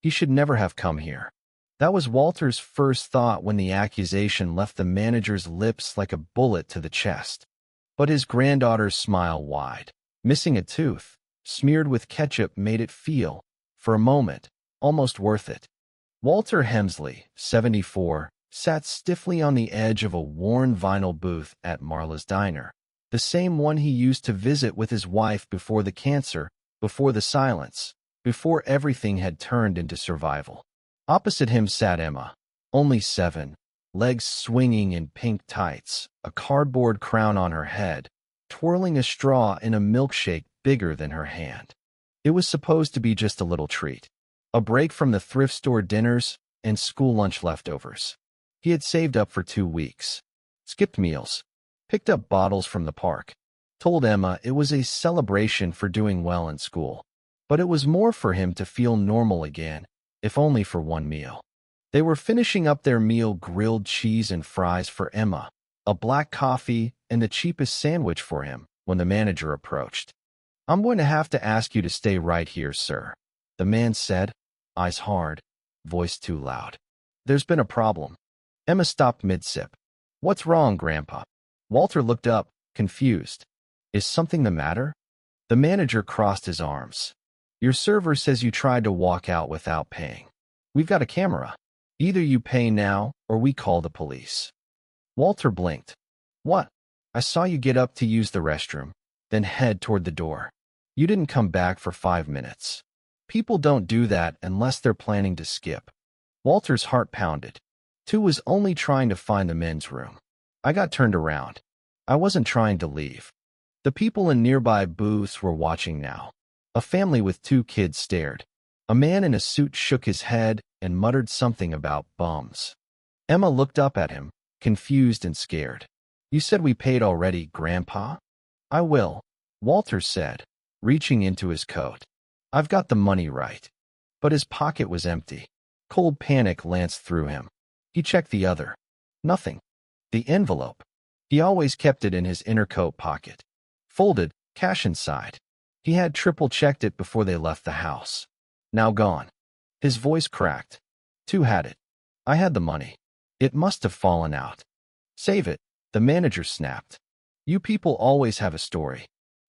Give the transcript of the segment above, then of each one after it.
He should never have come here. That was Walter's first thought when the accusation left the manager's lips like a bullet to the chest. But his granddaughter's smile wide. Missing a tooth, smeared with ketchup, made it feel, for a moment, almost worth it. Walter Hemsley, 74, sat stiffly on the edge of a worn vinyl booth at Marla's Diner, the same one he used to visit with his wife before the cancer, before the silence, before everything had turned into survival. Opposite him sat Emma, only 7, legs swinging in pink tights, a cardboard crown on her head, twirling a straw in a milkshake bigger than her hand. It was supposed to be just a little treat, a break from the thrift store dinners and school lunch leftovers. He had saved up for 2 weeks, skipped meals, picked up bottles from the park, told Emma it was a celebration for doing well in school. But it was more for him to feel normal again, if only for one meal. They were finishing up their meal, grilled cheese and fries for Emma, a black coffee, and the cheapest sandwich for him, when the manager approached. "I'm going to have to ask you to stay right here, sir," the man said, eyes hard, voice too loud. "There's been a problem." Emma stopped mid-sip. "What's wrong, Grandpa?" Walter looked up, confused. "Is something the matter?" The manager crossed his arms. "Your server says you tried to walk out without paying. We've got a camera. Either you pay now, or we call the police." Walter blinked. "What? I saw you get up to use the restroom, then head toward the door. You didn't come back for 5 minutes. People don't do that unless they're planning to skip." Walter's heart pounded. Tu was only trying to find the men's room. "I got turned around. I wasn't trying to leave." The people in nearby booths were watching now. A family with 2 kids stared. A man in a suit shook his head and muttered something about bums. Emma looked up at him, confused and scared. "You said we paid already, Grandpa?" "I will," Walter said, reaching into his coat. "I've got the money right." But his pocket was empty. Cold panic lanced through him. He checked the other. Nothing. The envelope. He always kept it in his inner coat pocket. Folded, cash inside. He had triple-checked it before they left the house. Now gone. His voice cracked. "Tu had it. I had the money. It must have fallen out." "Save it," the manager snapped. "You people always have a story."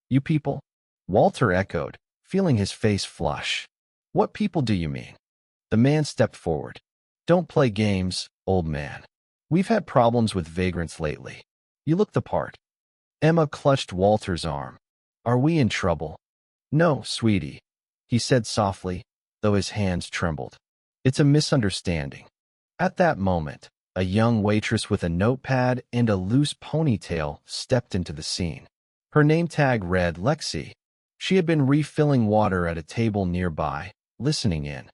"You people?" Walter echoed, feeling his face flush. "What people do you mean?" The man stepped forward. "Don't play games, old man. We've had problems with vagrants lately. You look the part." Emma clutched Walter's arm. "Are we in trouble?" "No, sweetie," he said softly, though his hands trembled. "It's a misunderstanding." At that moment, a young waitress with a notepad and a loose ponytail stepped into the scene. Her name tag read Lexi. She had been refilling water at a table nearby, listening in.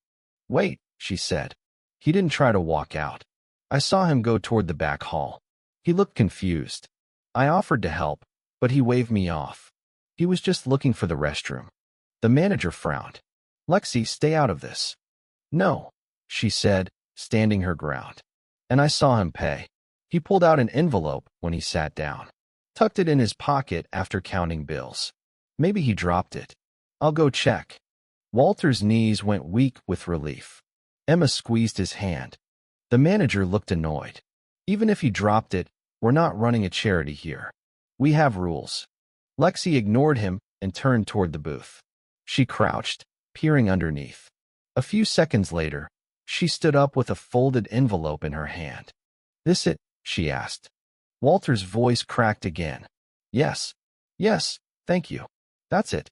"Wait," she said. "He didn't try to walk out. I saw him go toward the back hall. He looked confused. I offered to help, but he waved me off. He was just looking for the restroom." The manager frowned. "Lexi, stay out of this." "No," she said, standing her ground. "And I saw him pay. He pulled out an envelope when he sat down. Tucked it in his pocket after counting bills. Maybe he dropped it. I'll go check." Walter's knees went weak with relief. Emma squeezed his hand. The manager looked annoyed. "Even if he dropped it, we're not running a charity here. We have rules." Lexi ignored him and turned toward the booth. She crouched, peering underneath. A few seconds later, she stood up with a folded envelope in her hand. "This it?" she asked. Walter's voice cracked again. Yes, thank you. That's it."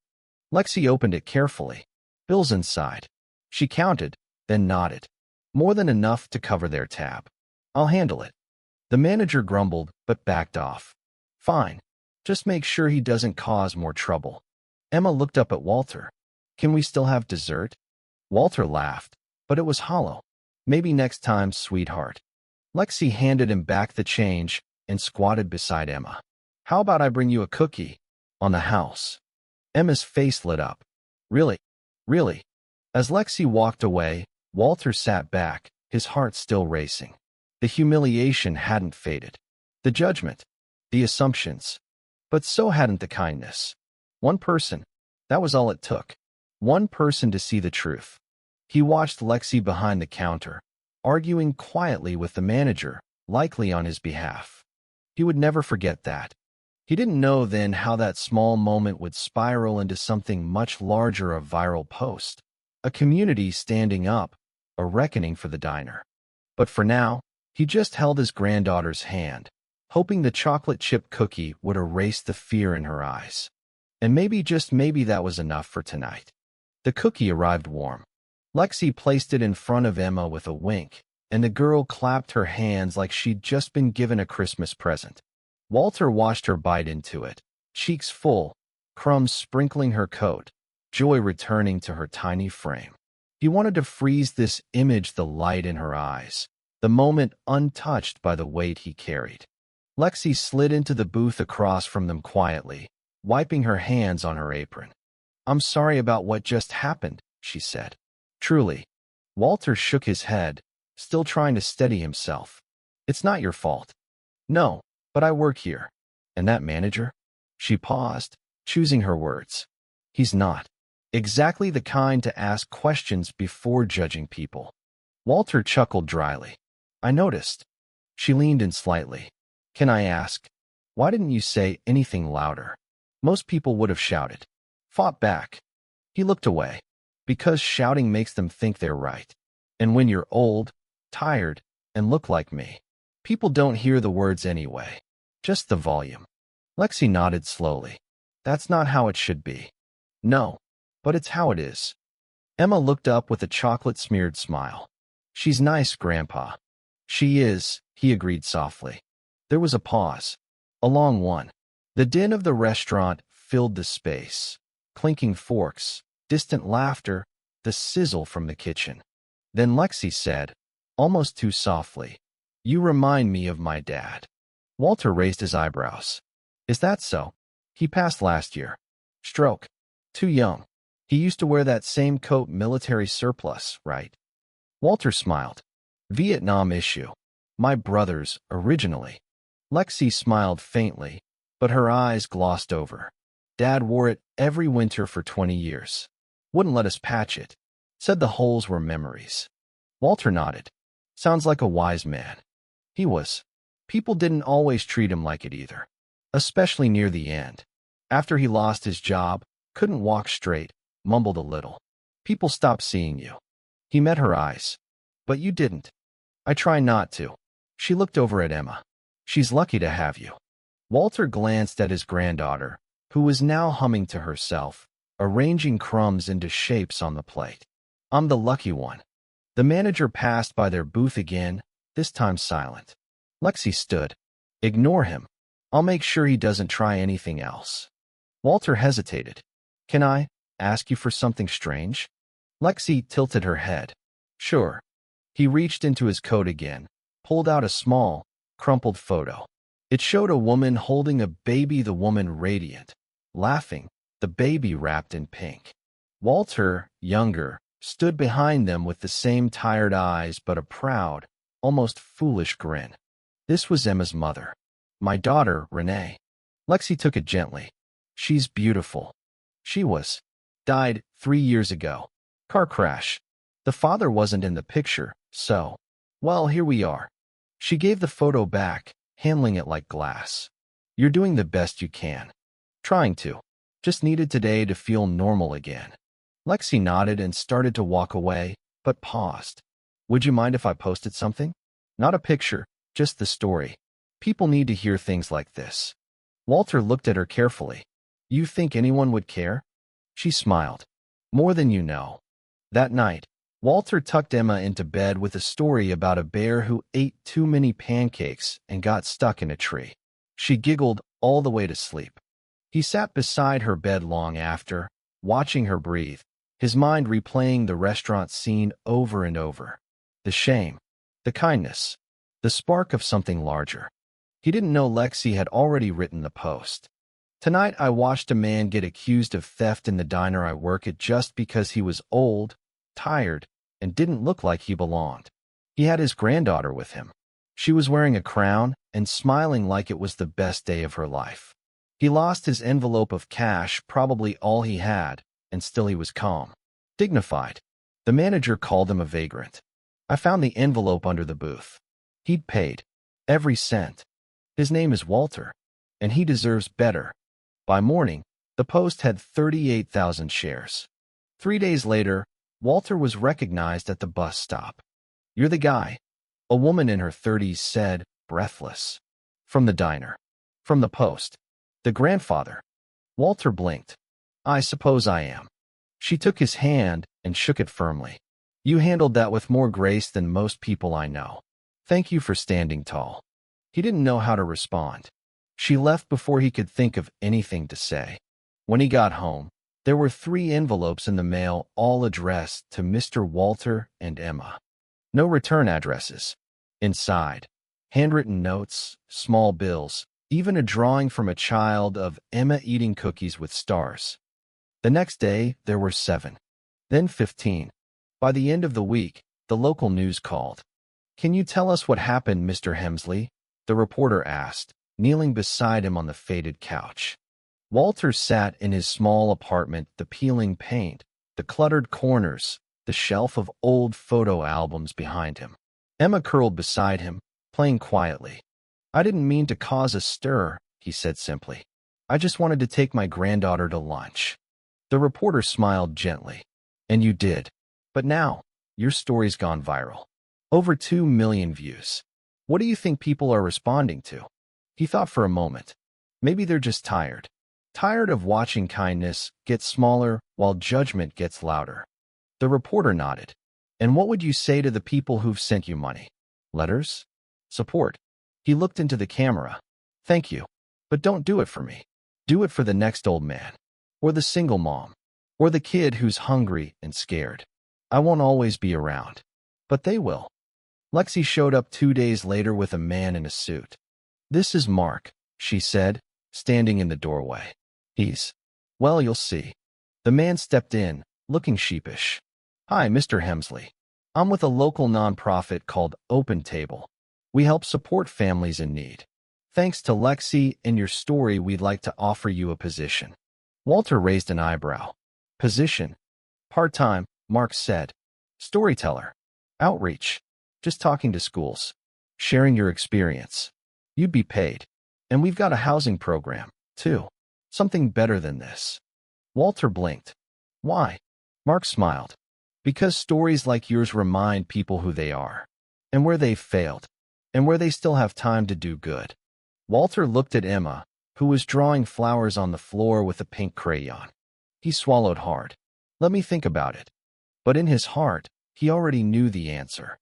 Lexi opened it carefully. Bills inside. She counted, then nodded. More than enough to cover their tab. "I'll handle it." The manager grumbled, but backed off. "Fine. Just make sure he doesn't cause more trouble." Emma looked up at Walter. "Can we still have dessert?" Walter laughed, but it was hollow. "Maybe next time, sweetheart." Lexi handed him back the change and squatted beside Emma. "How about I bring you a cookie? On the house." Emma's face lit up. Really? Really?" As Lexi walked away, Walter sat back, his heart still racing. The humiliation hadn't faded. The judgment. The assumptions. But so hadn't the kindness. One person. That was all it took. One person to see the truth. He watched Lexi behind the counter, arguing quietly with the manager, likely on his behalf. He would never forget that. He didn't know then how that small moment would spiral into something much larger, a viral post, a community standing up, a reckoning for the diner. But for now, he just held his granddaughter's hand, hoping the chocolate chip cookie would erase the fear in her eyes. And maybe, just maybe, that was enough for tonight. The cookie arrived warm. Lexi placed it in front of Emma with a wink, and the girl clapped her hands like she'd just been given a Christmas present. Walter watched her bite into it, cheeks full, crumbs sprinkling her coat, joy returning to her tiny frame. He wanted to freeze this image, the light in her eyes, the moment untouched by the weight he carried. Lexi slid into the booth across from them quietly, wiping her hands on her apron. "I'm sorry about what just happened," she said. "Truly." Walter shook his head, still trying to steady himself. "It's not your fault." "No, but I work here." "And that manager?" She paused, choosing her words. "He's not exactly the kind to ask questions before judging people." Walter chuckled dryly. "I noticed." She leaned in slightly. "Can I ask, why didn't you say anything louder? Most people would have shouted, fought back." He looked away. "Because shouting makes them think they're right. And when you're old, tired, and look like me, people don't hear the words anyway, just the volume." Lexi nodded slowly. "That's not how it should be." "No, but it's how it is." Emma looked up with a chocolate-smeared smile. "She's nice, Grandpa." "She is," he agreed softly. There was a pause. A long one. The din of the restaurant filled the space. Clinking forks, distant laughter, the sizzle from the kitchen. Then Lexi said, almost too softly, "You remind me of my dad." Walter raised his eyebrows. "Is that so? He passed last year." "Stroke. Too young. He used to wear that same coat, military surplus, right?" Walter smiled. "Vietnam issue. My brother's, originally." Lexi smiled faintly, but her eyes glossed over. "Dad wore it every winter for 20 years. Wouldn't let us patch it. Said the holes were memories." Walter nodded. "Sounds like a wise man." He was. People didn't always treat him like it either. Especially near the end. After he lost his job, couldn't walk straight, mumbled a little. "People stopped seeing you." He met her eyes. "But you didn't." "I try not to." She looked over at Emma. "She's lucky to have you." Walter glanced at his granddaughter, who was now humming to herself, arranging crumbs into shapes on the plate. "I'm the lucky one." The manager passed by their booth again, this time silent. Lexi stood. "Ignore him. I'll make sure he doesn't try anything else." Walter hesitated. "Can I ask you for something strange?" Lexi tilted her head. "Sure." He reached into his coat again, pulled out a small, crumpled photo. It showed a woman holding a baby, the woman radiant, laughing, the baby wrapped in pink. Walter, younger, stood behind them with the same tired eyes but a proud, almost foolish grin. This was Emma's mother. "My daughter, Renee." Lexi took it gently. "She's beautiful." "She was. Died 3 years ago. Car crash. The father wasn't in the picture, so, well, here we are." She gave the photo back, handling it like glass. "You're doing the best you can." "Trying to. Just needed today to feel normal again." Lexi nodded and started to walk away, but paused. "Would you mind if I posted something? Not a picture, just the story. People need to hear things like this." Walter looked at her carefully. "You think anyone would care?" She smiled. "More than you know." That night, Walter tucked Emma into bed with a story about a bear who ate too many pancakes and got stuck in a tree. She giggled all the way to sleep. He sat beside her bed long after, watching her breathe, his mind replaying the restaurant scene over and over. The shame, the kindness, the spark of something larger. He didn't know Lexi had already written the post. "Tonight I watched a man get accused of theft in the diner I work at just because he was old, tired, and didn't look like he belonged. He had his granddaughter with him. She was wearing a crown and smiling like it was the best day of her life. He lost his envelope of cash, probably all he had, and still he was calm, dignified. The manager called him a vagrant. I found the envelope under the booth. He'd paid. Every cent. His name is Walter, and he deserves better. By morning, the Post had 38,000 shares. 3 days later, Walter was recognized at the bus stop. "You're the guy," a woman in her 30s said, breathless. "From the diner." "From the Post." "The grandfather." Walter blinked. "I suppose I am." She took his hand and shook it firmly. "You handled that with more grace than most people I know. Thank you for standing tall." He didn't know how to respond. She left before he could think of anything to say. When he got home, there were 3 envelopes in the mail, all addressed to Mr. Walter and Emma. No return addresses. Inside, handwritten notes, small bills, even a drawing from a child of Emma eating cookies with stars. The next day, there were 7. Then 15. By the end of the week, the local news called. "Can you tell us what happened, Mr. Hemsley?" the reporter asked, kneeling beside him on the faded couch. Walter sat in his small apartment, the peeling paint, the cluttered corners, the shelf of old photo albums behind him. Emma curled beside him, playing quietly. "I didn't mean to cause a stir," he said simply. "I just wanted to take my granddaughter to lunch." The reporter smiled gently. "And you did. But now, your story's gone viral. Over 2 million views. What do you think people are responding to?" He thought for a moment. Maybe they're just tired. Tired of watching kindness get smaller while judgment gets louder. The reporter nodded. "And what would you say to the people who've sent you money? Letters? Support?" He looked into the camera. "Thank you. But don't do it for me. Do it for the next old man. Or the single mom. Or the kid who's hungry and scared. I won't always be around. But they will." Lexi showed up 2 days later with a man in a suit. "This is Mark," she said, standing in the doorway. Well, you'll see." The man stepped in, looking sheepish. "Hi, Mr. Hemsley. I'm with a local nonprofit called Open Table. We help support families in need. Thanks to Lexi and your story, we'd like to offer you a position." Walter raised an eyebrow. "Position?" "Part-time," Mark said. "Storyteller. Outreach. Just talking to schools. Sharing your experience. You'd be paid. And we've got a housing program, too. Something better than this." Walter blinked. "Why?" Mark smiled. "Because stories like yours remind people who they are, and where they've failed, and where they still have time to do good." Walter looked at Emma, who was drawing flowers on the floor with a pink crayon. He swallowed hard. "Let me think about it." But in his heart, he already knew the answer.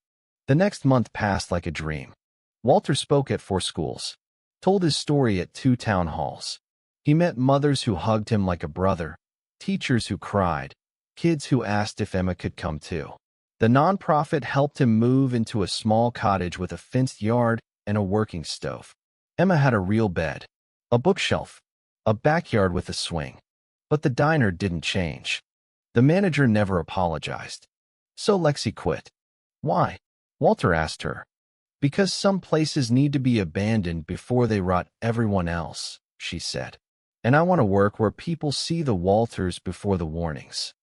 The next month passed like a dream. Walter spoke at 4 schools, told his story at 2 town halls. He met mothers who hugged him like a brother, teachers who cried, kids who asked if Emma could come too. The nonprofit helped him move into a small cottage with a fenced yard and a working stove. Emma had a real bed, a bookshelf, a backyard with a swing. But the diner didn't change. The manager never apologized. So Lexi quit. "Why?" Walter asked her. "Because some places need to be abandoned before they rot everyone else," she said. "And I want to work where people see the Walters before the warnings."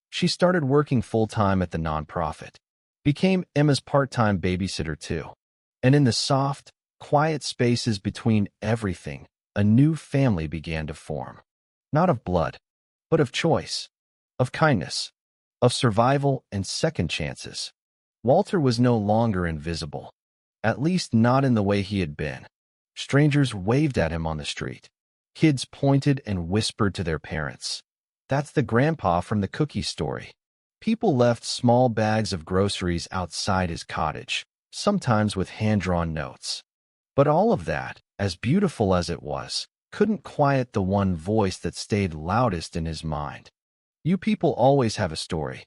She started working full-time at the nonprofit, became Emma's part-time babysitter too. And in the soft, quiet spaces between everything, a new family began to form. Not of blood, but of choice, of kindness, of survival and second chances. Walter was no longer invisible, at least not in the way he had been. Strangers waved at him on the street. Kids pointed and whispered to their parents. "That's the grandpa from the cookie story." People left small bags of groceries outside his cottage, sometimes with hand-drawn notes. But all of that, as beautiful as it was, couldn't quiet the one voice that stayed loudest in his mind. "You people always have a story."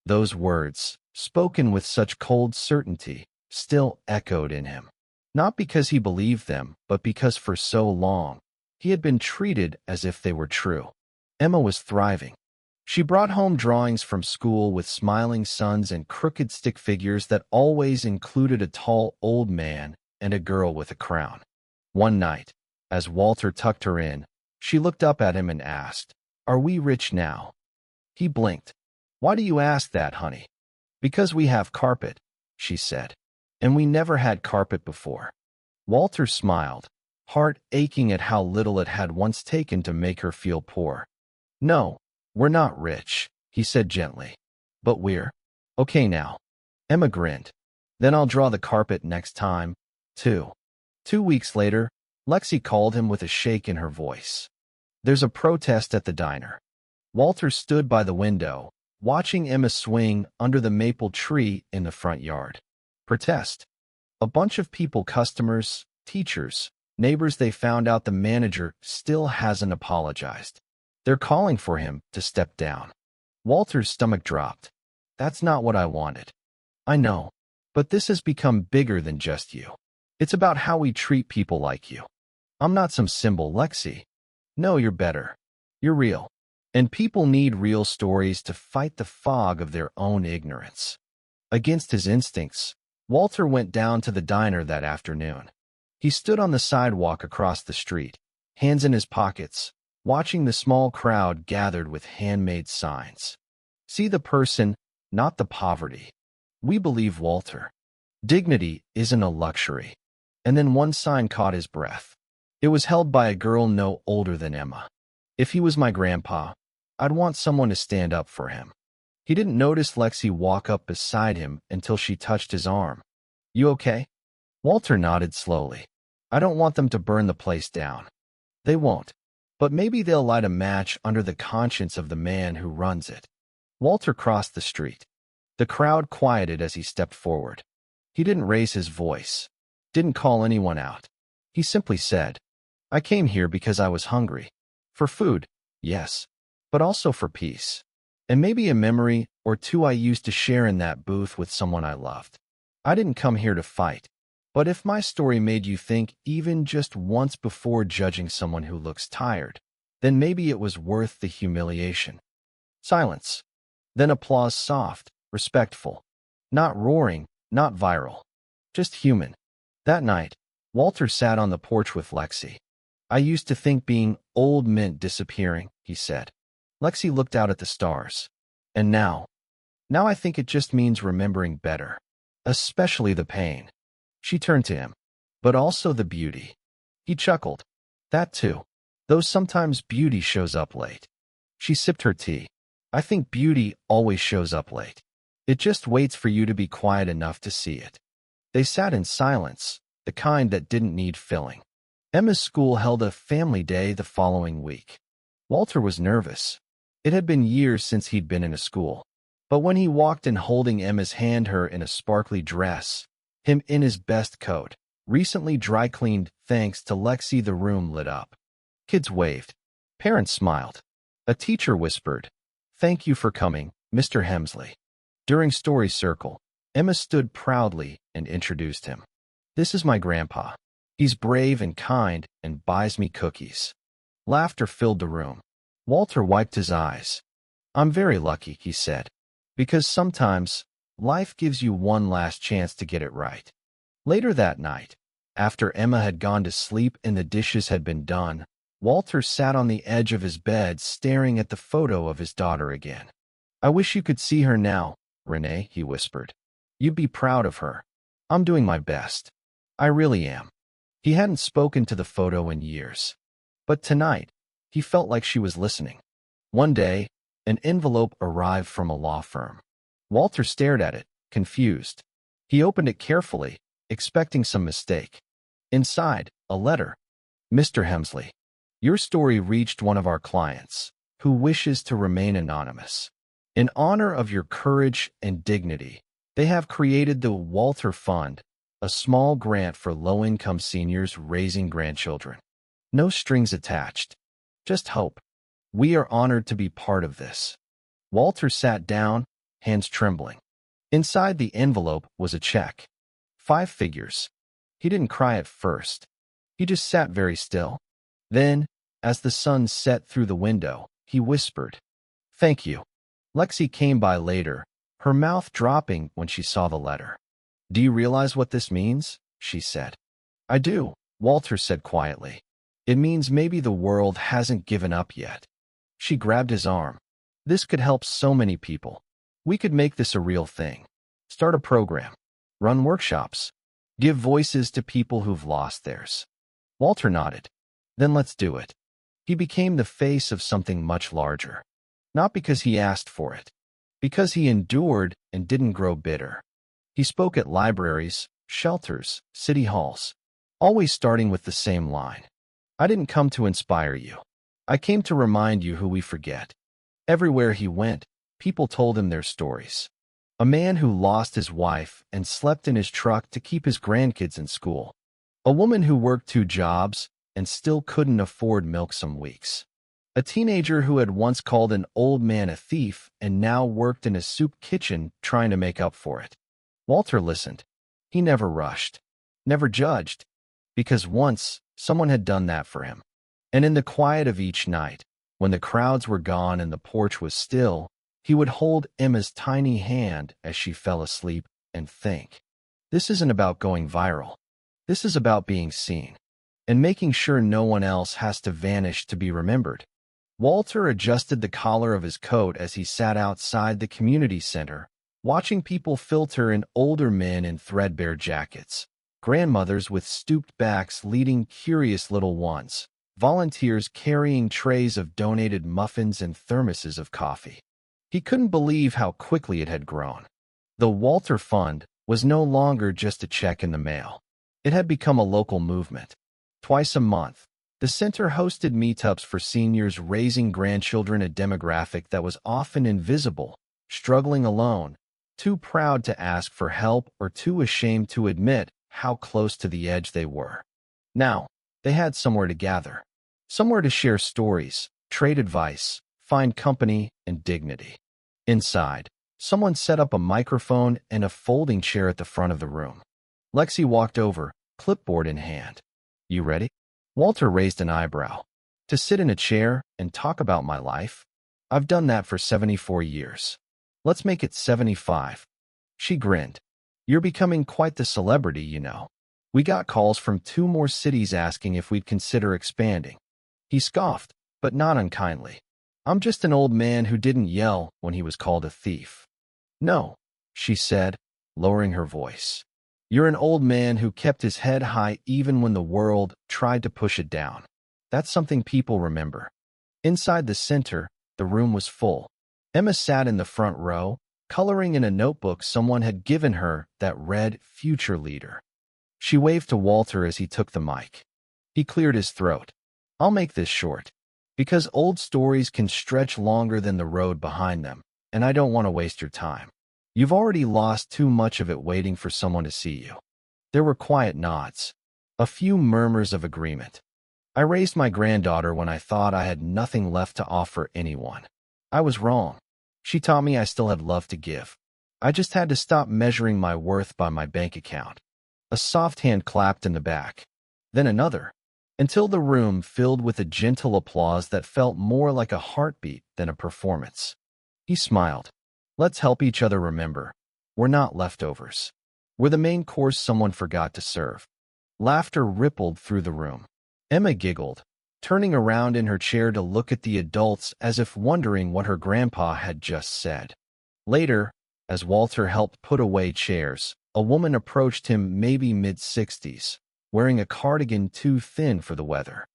Those words, spoken with such cold certainty, still echoed in him. Not because he believed them, but because for so long, he had been treated as if they were true. Emma was thriving. She brought home drawings from school with smiling suns and crooked stick figures that always included a tall old man and a girl with a crown. One night, as Walter tucked her in, she looked up at him and asked, "Are we rich now?" He blinked. "Why do you ask that, honey?" Because we have carpet, she said. And we never had carpet before. Walter smiled, heart aching at how little it had once taken to make her feel poor. No, we're not rich, he said gently. But we're okay now. Emma grinned. Then I'll draw the carpet next time, too. 2 weeks later, Lexi called him with a shake in her voice. There's a protest at the diner. Walter stood by the window, watching Emma swing under the maple tree in the front yard. Protest. A bunch of people, customers, teachers, neighbors. They found out the manager still hasn't apologized. They're calling for him to step down. Walter's stomach dropped. That's not what I wanted. I know, but this has become bigger than just you. It's about how we treat people like you. I'm not some symbol, Lexi. No, you're better. You're real. And people need real stories to fight the fog of their own ignorance. Against his instincts, Walter went down to the diner that afternoon. He stood on the sidewalk across the street, hands in his pockets, watching the small crowd gathered with handmade signs. See the person, not the poverty. We believe Walter. Dignity isn't a luxury. And then one sign caught his breath. It was held by a girl no older than Emma. If he was my grandpa, I'd want someone to stand up for him. He didn't notice Lexi walk up beside him until she touched his arm. You okay? Walter nodded slowly. I don't want them to burn the place down. They won't. But maybe they'll light a match under the conscience of the man who runs it. Walter crossed the street. The crowd quieted as he stepped forward. He didn't raise his voice, didn't call anyone out. He simply said, I came here because I was hungry. For food, yes, but also for peace. And maybe a memory or two I used to share in that booth with someone I loved. I didn't come here to fight, but if my story made you think even just once before judging someone who looks tired, then maybe it was worth the humiliation. Silence. Then applause, soft, respectful. Not roaring, not viral. Just human. That night, Walter sat on the porch with Lexi. I used to think being old meant disappearing, he said. Lexi looked out at the stars. And now I think it just means remembering better. Especially the pain. She turned to him. But also the beauty. He chuckled. That too. Though sometimes beauty shows up late. She sipped her tea. I think beauty always shows up late. It just waits for you to be quiet enough to see it. They sat in silence, the kind that didn't need filling. Emma's school held a family day the following week. Walter was nervous. It had been years since he'd been in a school. But when he walked in holding Emma's hand, her in a sparkly dress, him in his best coat, recently dry cleaned thanks to Lexi, the room lit up. Kids waved. Parents smiled. A teacher whispered, Thank you for coming, Mr. Hemsley. During Story Circle, Emma stood proudly and introduced him. This is my grandpa. He's brave and kind and buys me cookies. Laughter filled the room. Walter wiped his eyes. I'm very lucky, he said, because sometimes life gives you one last chance to get it right. Later that night, after Emma had gone to sleep and the dishes had been done, Walter sat on the edge of his bed staring at the photo of his daughter again. I wish you could see her now, Renee, he whispered. You'd be proud of her. I'm doing my best. I really am. He hadn't spoken to the photo in years. But tonight, he felt like she was listening. One day, an envelope arrived from a law firm. Walter stared at it, confused. He opened it carefully, expecting some mistake. Inside, a letter. Mr. Hemsley, your story reached one of our clients, who wishes to remain anonymous. In honor of your courage and dignity, they have created the Walter Fund, a small grant for low-income seniors raising grandchildren. No strings attached. Just hope. We are honored to be part of this. Walter sat down, hands trembling. Inside the envelope was a check. 5 figures. He didn't cry at first. He just sat very still. Then, as the sun set through the window, he whispered, Thank you. Lexi came by later, her mouth dropping when she saw the letter. Do you realize what this means? She said. I do, Walter said quietly. It means maybe the world hasn't given up yet. She grabbed his arm. This could help so many people. We could make this a real thing. Start a program. Run workshops. Give voices to people who've lost theirs. Walter nodded. Then let's do it. He became the face of something much larger. Not because he asked for it. Because he endured and didn't grow bitter. He spoke at libraries, shelters, city halls, always starting with the same line. I didn't come to inspire you. I came to remind you who we forget. Everywhere he went, people told him their stories. A man who lost his wife and slept in his truck to keep his grandkids in school. A woman who worked 2 jobs and still couldn't afford milk some weeks. A teenager who had once called an old man a thief and now worked in a soup kitchen trying to make up for it. Walter listened. He never rushed, never judged, because once someone had done that for him. And in the quiet of each night, when the crowds were gone and the porch was still, he would hold Emma's tiny hand as she fell asleep and think, this isn't about going viral. This is about being seen and making sure no one else has to vanish to be remembered. Walter adjusted the collar of his coat as he sat outside the community center, watching people filter in older men in threadbare jackets, grandmothers with stooped backs leading curious little ones, volunteers carrying trays of donated muffins and thermoses of coffee. He couldn't believe how quickly it had grown. The Walter Fund was no longer just a check in the mail. It had become a local movement. Twice a month, the center hosted meetups for seniors raising grandchildren, a demographic that was often invisible, struggling alone, too proud to ask for help or too ashamed to admit how close to the edge they were. Now, they had somewhere to gather, somewhere to share stories, trade advice, find company and dignity. Inside, someone set up a microphone and a folding chair at the front of the room. Lexi walked over, clipboard in hand. You ready? Walter raised an eyebrow. To sit in a chair and talk about my life? I've done that for 74 years. Let's make it 75. She grinned. You're becoming quite the celebrity, you know. We got calls from 2 more cities asking if we'd consider expanding. He scoffed, but not unkindly. I'm just an old man who didn't yell when he was called a thief. No, she said, lowering her voice. You're an old man who kept his head high even when the world tried to push it down. That's something people remember. Inside the center, the room was full. Emma sat in the front row, coloring in a notebook someone had given her that read Future Leader. She waved to Walter as he took the mic. He cleared his throat. I'll make this short, because old stories can stretch longer than the road behind them, and I don't want to waste your time. You've already lost too much of it waiting for someone to see you. There were quiet nods, a few murmurs of agreement. I raised my granddaughter when I thought I had nothing left to offer anyone. I was wrong. She taught me I still had love to give. I just had to stop measuring my worth by my bank account. A soft hand clapped in the back. Then another, until the room filled with a gentle applause that felt more like a heartbeat than a performance. He smiled. Let's help each other remember. We're not leftovers. We're the main course someone forgot to serve. Laughter rippled through the room. Emma giggled, turning around in her chair to look at the adults as if wondering what her grandpa had just said. Later, as Walter helped put away chairs, a woman approached him, maybe mid-60s, wearing a cardigan too thin for the weather.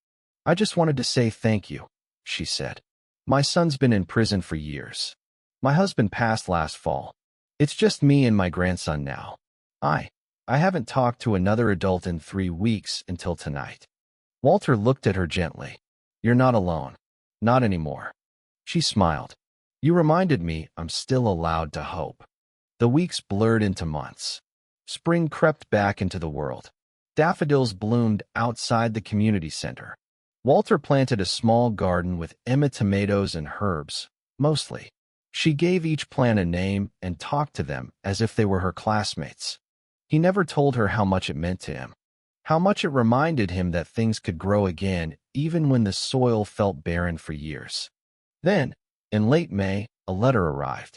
I just wanted to say thank you, she said. My son's been in prison for years. My husband passed last fall. It's just me and my grandson now. I haven't talked to another adult in 3 weeks until tonight. Walter looked at her gently. You're not alone. Not anymore. She smiled. You reminded me I'm still allowed to hope. The weeks blurred into months. Spring crept back into the world. Daffodils bloomed outside the community center. Walter planted a small garden with Emma tomatoes and herbs, mostly. She gave each plant a name and talked to them as if they were her classmates. He never told her how much it meant to him, how much it reminded him that things could grow again even when the soil felt barren for years. Then, in late May, a letter arrived.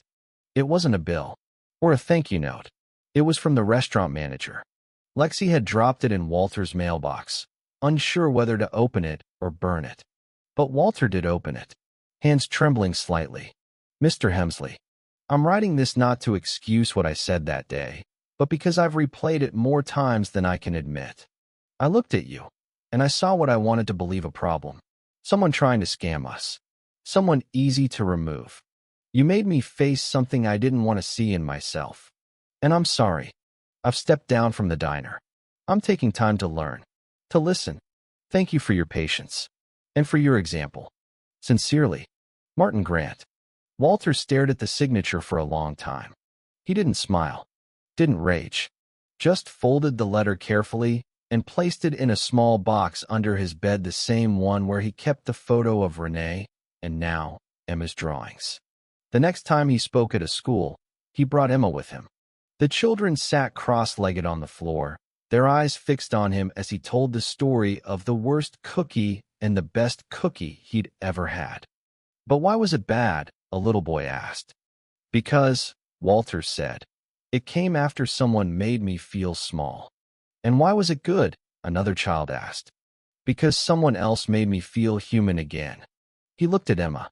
It wasn't a bill or a thank you note. It was from the restaurant manager. Lexi had dropped it in Walter's mailbox, unsure whether to open it or burn it. But Walter did open it, hands trembling slightly. Mr. Hemsley, I'm writing this not to excuse what I said that day, but because I've replayed it more times than I can admit. I looked at you, and I saw what I wanted to believe a problem. Someone trying to scam us. Someone easy to remove. You made me face something I didn't want to see in myself. And I'm sorry. I've stepped down from the diner. I'm taking time to learn, to listen. Thank you for your patience. And for your example. Sincerely, Martin Grant. Walter stared at the signature for a long time. He didn't smile, didn't rage, just folded the letter carefully and placed it in a small box under his bed, the same one where he kept the photo of Renee and now Emma's drawings. The next time he spoke at a school, he brought Emma with him. The children sat cross-legged on the floor, their eyes fixed on him as he told the story of the worst cookie and the best cookie he'd ever had. But why was it bad? A little boy asked. Because, Walter said, it came after someone made me feel small. And why was it good? Another child asked. Because someone else made me feel human again. He looked at Emma.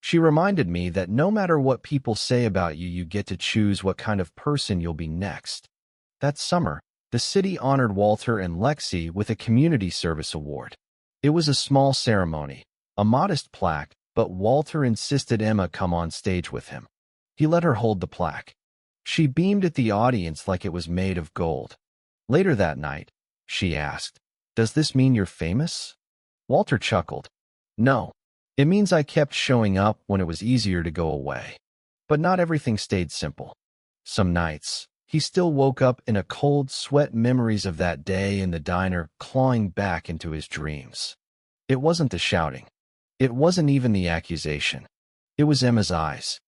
She reminded me that no matter what people say about you, you get to choose what kind of person you'll be next. That summer, the city honored Walter and Lexi with a community service award. It was a small ceremony, a modest plaque, but Walter insisted Emma come on stage with him. He let her hold the plaque. She beamed at the audience like it was made of gold. Later that night, she asked, "Does this mean you're famous?" Walter chuckled. "No. It means I kept showing up when it was easier to go away." But not everything stayed simple. Some nights, he still woke up in a cold sweat, memories of that day in the diner clawing back into his dreams. It wasn't the shouting. It wasn't even the accusation. It was Emma's eyes.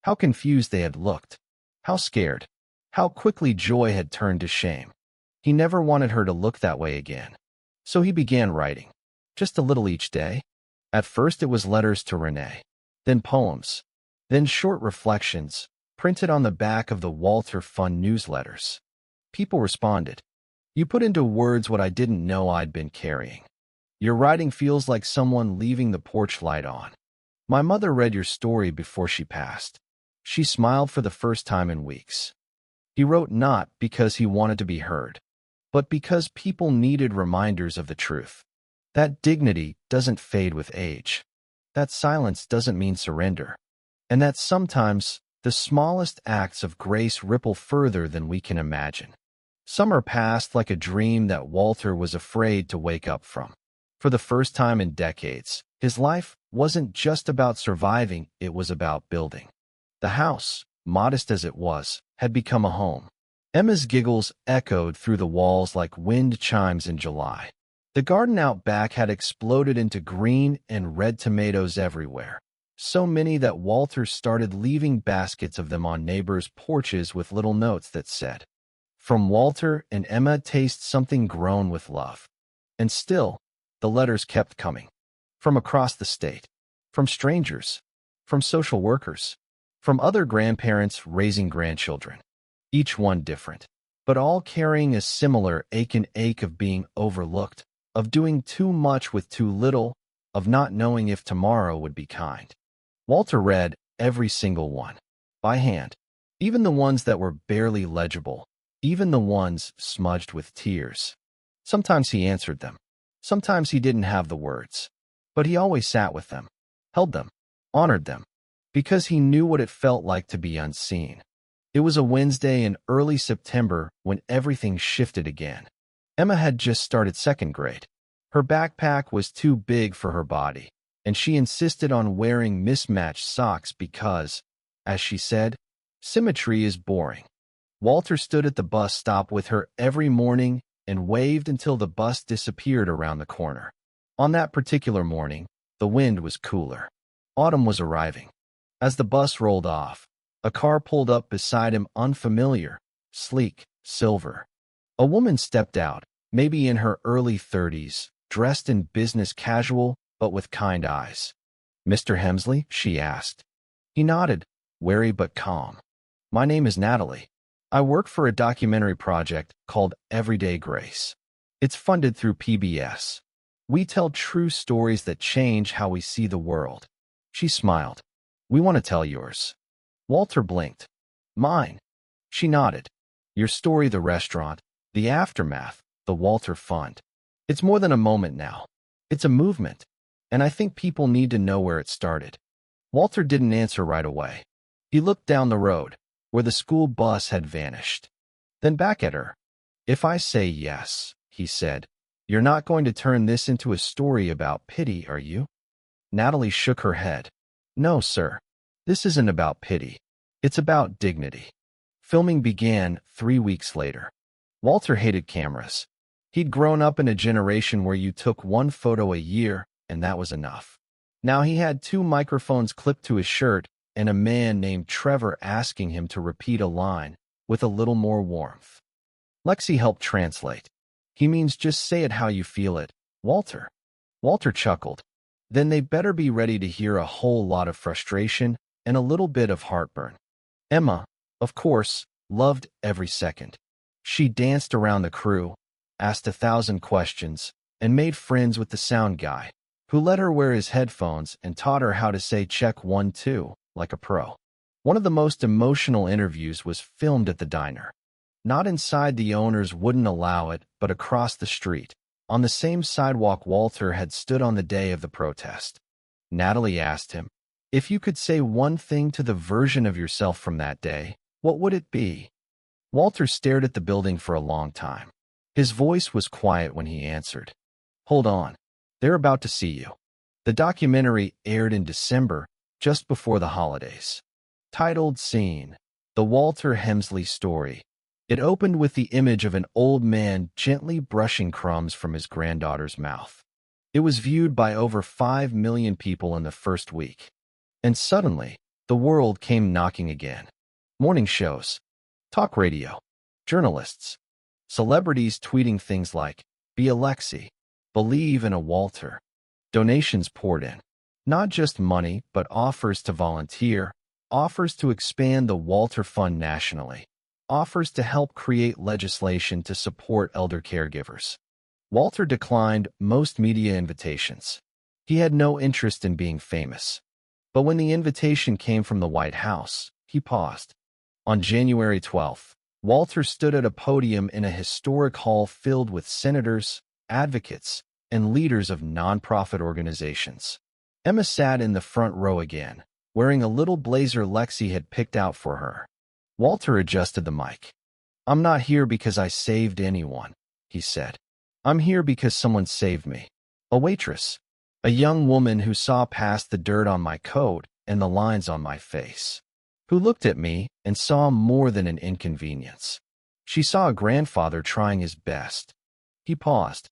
How confused they had looked. How scared. How quickly joy had turned to shame. He never wanted her to look that way again. So he began writing. Just a little each day. At first it was letters to Renee. Then poems. Then short reflections, printed on the back of the Walter Fun newsletters. People responded. "You put into words what I didn't know I'd been carrying. Your writing feels like someone leaving the porch light on. My mother read your story before she passed. She smiled for the first time in weeks." He wrote not because he wanted to be heard, but because people needed reminders of the truth. That dignity doesn't fade with age. That silence doesn't mean surrender. And that sometimes the smallest acts of grace ripple further than we can imagine. Summer passed like a dream that Walter was afraid to wake up from. For the first time in decades, his life wasn't just about surviving, it was about building. The house, modest as it was, had become a home. Emma's giggles echoed through the walls like wind chimes in July. The garden out back had exploded into green and red tomatoes everywhere, so many that Walter started leaving baskets of them on neighbors' porches with little notes that said, "From Walter and Emma, taste something grown with love." And still, the letters kept coming. From across the state. From strangers. From social workers. From other grandparents raising grandchildren. Each one different, but all carrying a similar ache of being overlooked, of doing too much with too little, of not knowing if tomorrow would be kind. Walter read every single one, by hand, even the ones that were barely legible, even the ones smudged with tears. Sometimes he answered them. Sometimes he didn't have the words, but he always sat with them, held them, honored them, because he knew what it felt like to be unseen. It was a Wednesday in early September when everything shifted again. Emma had just started second grade. Her backpack was too big for her body, and she insisted on wearing mismatched socks because, as she said, symmetry is boring. Walter stood at the bus stop with her every morning and waved until the bus disappeared around the corner. On that particular morning, the wind was cooler. Autumn was arriving. As the bus rolled off, a car pulled up beside him, unfamiliar, sleek, silver. A woman stepped out, maybe in her early 30s, dressed in business casual, but with kind eyes. "Mr. Hemsley?" she asked. He nodded, wary but calm. "My name is Natalie. I work for a documentary project called Everyday Grace. It's funded through PBS. We tell true stories that change how we see the world." She smiled. "We want to tell yours." Walter blinked. Mine. She nodded. Your story, the restaurant, the aftermath, the Walter Fund. It's more than a moment now. It's a movement. And I think people need to know where it started. Walter didn't answer right away. He looked down the road, where the school bus had vanished. Then back at her. If I say yes, he said, you're not going to turn this into a story about pity, are you? Natalie shook her head. No, sir. This isn't about pity. It's about dignity. Filming began 3 weeks later. Walter hated cameras. He'd grown up in a generation where you took one photo a year, and that was enough. Now he had 2 microphones clipped to his shirt and a man named Trevor asking him to repeat a line with a little more warmth. Lexi helped translate. He means just say it how you feel it, Walter. Walter chuckled. Then they better be ready to hear a whole lot of frustration and a little bit of heartburn. Emma, of course, loved every second. She danced around the crew, asked 1,000 questions, and made friends with the sound guy, who let her wear his headphones and taught her how to say check 1, 2, like a pro. One of the most emotional interviews was filmed at the diner. Not inside, the owners wouldn't allow it, but across the street, on the same sidewalk Walter had stood on the day of the protest. Natalie asked him, if you could say one thing to the version of yourself from that day, what would it be? Walter stared at the building for a long time. His voice was quiet when he answered. Hold on. They're about to see you. The documentary aired in December, just before the holidays. Titled Scene, The Walter Hemsley Story. It opened with the image of an old man gently brushing crumbs from his granddaughter's mouth. It was viewed by over 5 million people in the first week. And suddenly, the world came knocking again. Morning shows, talk radio, journalists, celebrities tweeting things like, be a Lexi, believe in a Walter. Donations poured in. Not just money, but offers to volunteer, offers to expand the Walter Fund nationally, offers to help create legislation to support elder caregivers. Walter declined most media invitations. He had no interest in being famous. But when the invitation came from the White House, he paused. On January 12th, Walter stood at a podium in a historic hall filled with senators, advocates, and leaders of nonprofit organizations. Emma sat in the front row again, wearing a little blazer Lexi had picked out for her. Walter adjusted the mic. I'm not here because I saved anyone, he said. I'm here because someone saved me. A waitress. A young woman who saw past the dirt on my coat and the lines on my face. Who looked at me and saw more than an inconvenience. She saw a grandfather trying his best. He paused.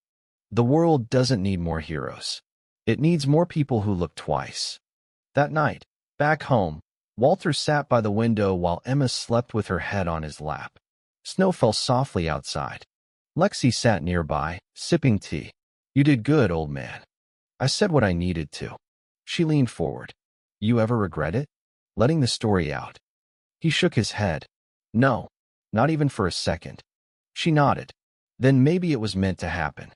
The world doesn't need more heroes. It needs more people who look twice. That night, back home, Walter sat by the window while Emma slept with her head on his lap. Snow fell softly outside. Lexi sat nearby, sipping tea. You did good, old man. I said what I needed to. She leaned forward. You ever regret it? Letting the story out. He shook his head. No, not even for a second. She nodded. Then maybe it was meant to happen.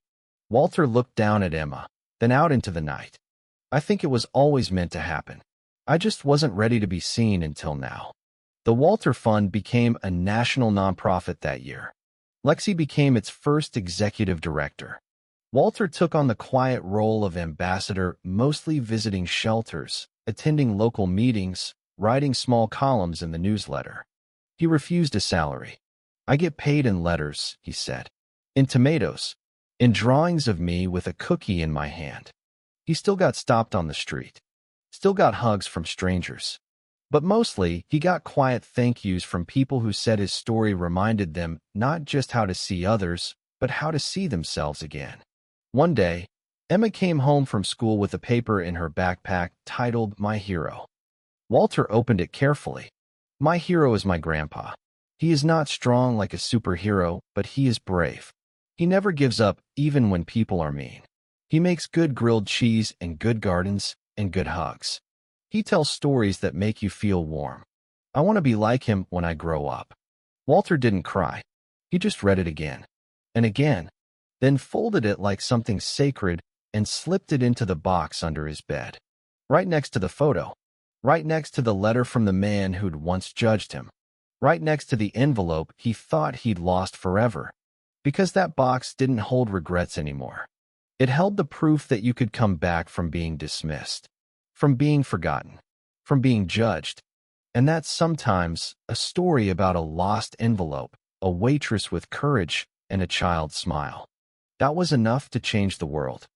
Walter looked down at Emma, then out into the night. I think it was always meant to happen. I just wasn't ready to be seen until now. The Walter Fund became a national nonprofit that year. Lexi became its first executive director. Walter took on the quiet role of ambassador, mostly visiting shelters, attending local meetings, writing small columns in the newsletter. He refused a salary. I get paid in letters, he said. In tomatoes. In drawings of me with a cookie in my hand. He still got stopped on the street. Still got hugs from strangers. But mostly, he got quiet thank yous from people who said his story reminded them not just how to see others, but how to see themselves again. One day, Emma came home from school with a paper in her backpack titled My Hero. Walter opened it carefully. My hero is my grandpa. He is not strong like a superhero, but he is brave. He never gives up even when people are mean. He makes good grilled cheese and good gardens and good hugs. He tells stories that make you feel warm. I want to be like him when I grow up. Walter didn't cry. He just read it again and again, then folded it like something sacred and slipped it into the box under his bed, right next to the photo. right next to the letter from the man who'd once judged him, right next to the envelope he thought he'd lost forever, because that box didn't hold regrets anymore. It held the proof that you could come back from being dismissed, from being forgotten, from being judged, and that's sometimes a story about a lost envelope, a waitress with courage, and a child's smile. That was enough to change the world.